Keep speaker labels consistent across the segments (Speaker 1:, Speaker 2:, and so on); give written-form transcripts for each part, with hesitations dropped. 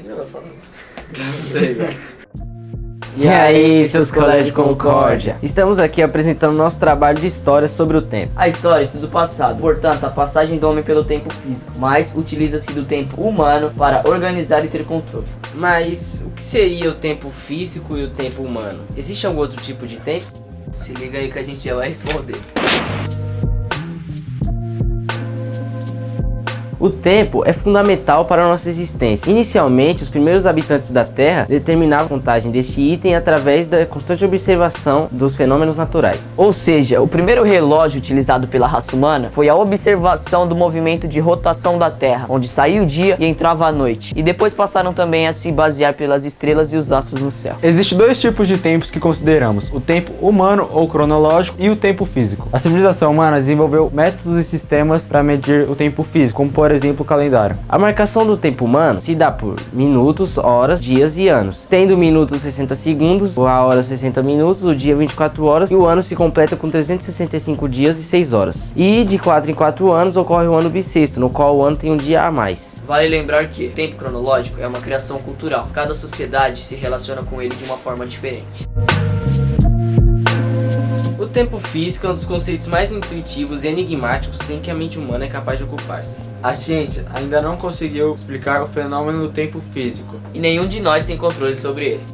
Speaker 1: que ele vai falando?
Speaker 2: Não sei, velho.
Speaker 3: E aí, seus colegas de concórdia? Estamos aqui apresentando nosso trabalho de história sobre o tempo.
Speaker 1: A história é estudo passado, portanto, a passagem do homem pelo tempo físico, mas utiliza-se do tempo humano para organizar e ter controle.
Speaker 3: Mas o que seria o tempo físico e o tempo humano? Existe algum outro tipo de tempo?
Speaker 1: Se liga aí que a gente já vai responder.
Speaker 3: O tempo é fundamental para a nossa existência. Inicialmente, os primeiros habitantes da Terra determinavam a contagem deste item através da constante observação dos fenômenos naturais.
Speaker 1: Ou seja, o primeiro relógio utilizado pela raça humana foi a observação do movimento de rotação da Terra, onde saía o dia e entrava a noite. E depois passaram também a se basear pelas estrelas e os astros no céu.
Speaker 2: Existem dois tipos de tempos que consideramos: o tempo humano ou cronológico e o tempo físico. A civilização humana desenvolveu métodos e sistemas para medir o tempo físico, como por exemplo o calendário.
Speaker 3: A marcação do tempo humano se dá por minutos, horas, dias e anos. Tendo o minuto 60 segundos, a hora 60 minutos, o dia 24 horas e o ano se completa com 365 dias e 6 horas. E de 4 em 4 anos ocorre o ano bissexto, no qual o ano tem um dia a mais.
Speaker 1: Vale lembrar que o tempo cronológico é uma criação cultural. Cada sociedade se relaciona com ele de uma forma diferente.
Speaker 3: O tempo físico é um dos conceitos mais intuitivos e enigmáticos em que a mente humana é capaz de ocupar-se.
Speaker 2: A ciência ainda não conseguiu explicar o fenômeno do tempo físico.
Speaker 1: E nenhum de nós tem controle sobre ele.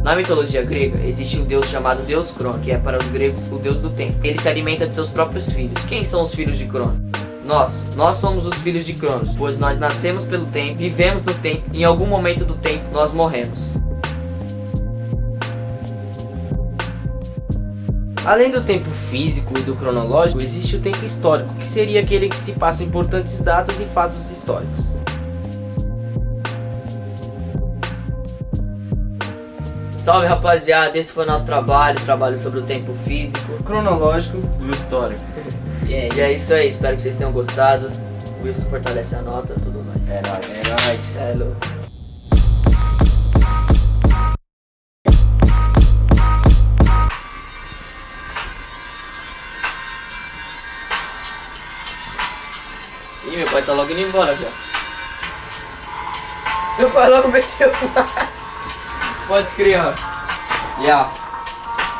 Speaker 1: Na mitologia grega, existe um deus chamado Deus Crono, que é para os gregos o deus do tempo. Ele se alimenta de seus próprios filhos. Quem são os filhos de Crono? Nós somos os filhos de Cronos, pois nós nascemos pelo tempo, vivemos no tempo e em algum momento do tempo nós morremos.
Speaker 3: Além do tempo físico e do cronológico, existe o tempo histórico, que seria aquele que se passa importantes datas e fatos históricos.
Speaker 1: Salve rapaziada, esse foi o nosso trabalho sobre o tempo físico,
Speaker 3: Cronológico e o histórico.
Speaker 1: E é isso aí, espero que vocês tenham gostado. O Wilson fortalece a nota, tudo mais.
Speaker 3: É nóis.
Speaker 1: É louco. Ih, meu pai tá logo indo embora já. Meu pai logo meteu. Pode criar. Já.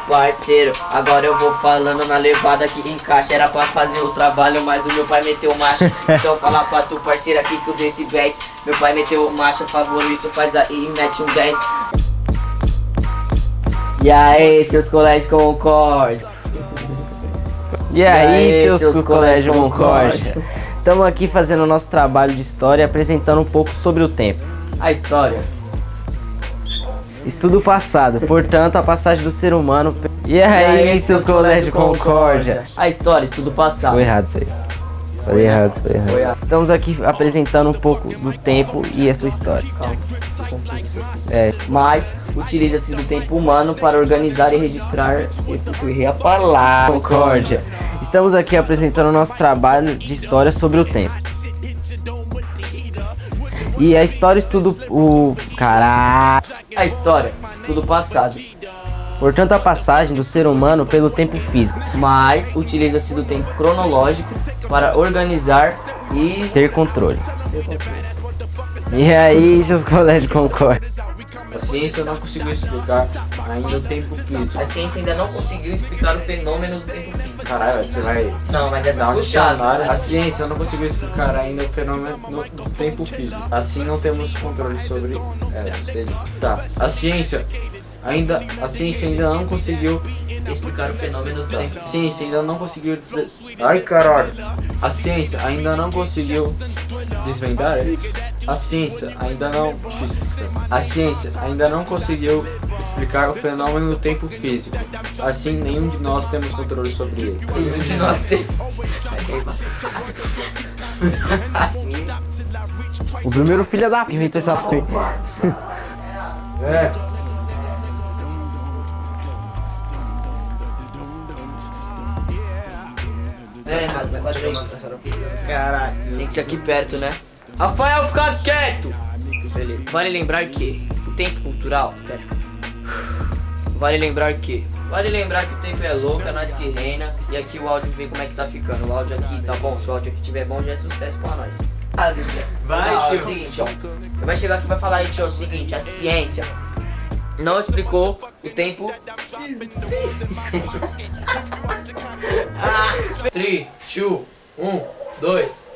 Speaker 1: Parceiro, agora eu vou falando na levada que encaixa. Era pra fazer o trabalho, mas o meu pai meteu marcha. Então falar pra tu, parceiro, aqui que eu dei esse 10. Meu pai meteu marcha, favor, isso faz aí e mete um 10. E aí, seus colégios concórdia?
Speaker 3: E aí, seus colégios concórdia? Estamos aqui fazendo o nosso trabalho de história e apresentando um pouco sobre o tempo.
Speaker 1: A história.
Speaker 3: Estudo passado, portanto, a passagem do ser humano. E aí, seus colégios de concórdia?
Speaker 1: A história, estudo passado.
Speaker 3: Foi errado isso aí. Falei errado. Estamos aqui apresentando um pouco do tempo e a sua história.
Speaker 1: Mas utiliza-se do tempo humano para organizar e registrar. Eu ia falar.
Speaker 3: Concórdia. Estamos aqui apresentando o nosso trabalho de história sobre o tempo. E a história estuda o... Caralho.
Speaker 1: A história, estudo passado.
Speaker 3: Portanto, a passagem do ser humano pelo tempo físico.
Speaker 1: Mas utiliza-se do tempo cronológico para organizar e
Speaker 3: ter controle. E aí, seus colégios concordam?
Speaker 2: A ciência não conseguiu explicar ainda o tempo físico.
Speaker 1: A ciência ainda não conseguiu explicar o fenômeno do tempo físico.
Speaker 2: Caralho, você vai...
Speaker 1: Não, mas essa é
Speaker 2: Não,
Speaker 1: puxada.
Speaker 2: A ciência não conseguiu explicar ainda o fenômeno do tempo físico. Assim não temos controle sobre ele. Tá. A ciência ainda não conseguiu
Speaker 1: Explicar o fenômeno do tempo.
Speaker 2: A ciência ainda não conseguiu Ai, caralho. A ciência ainda não conseguiu desvendar ele. A ciência ainda não conseguiu explicar o fenômeno do tempo físico. Assim, nenhum de nós temos controle sobre ele.
Speaker 1: Nenhum de nós temos.
Speaker 3: O primeiro filho da p inventou essa porra.
Speaker 1: Renato, vai fazer aí.
Speaker 3: Caralho.
Speaker 1: Tem que ser aqui perto, né? Rafael, fica quieto! Beleza. Vale lembrar que o tempo cultural, Vale lembrar que o tempo é louco, é nós que reina. E aqui o áudio vê como é que tá ficando. O áudio aqui tá bom, se o áudio aqui tiver bom já é sucesso pra nós.
Speaker 2: Vai,
Speaker 1: É
Speaker 2: tio.
Speaker 1: o seguinte, ó. Você vai chegar aqui e vai falar aí, tio, é o seguinte, a ciência não explicou o tempo. 3, 2, 1, 2.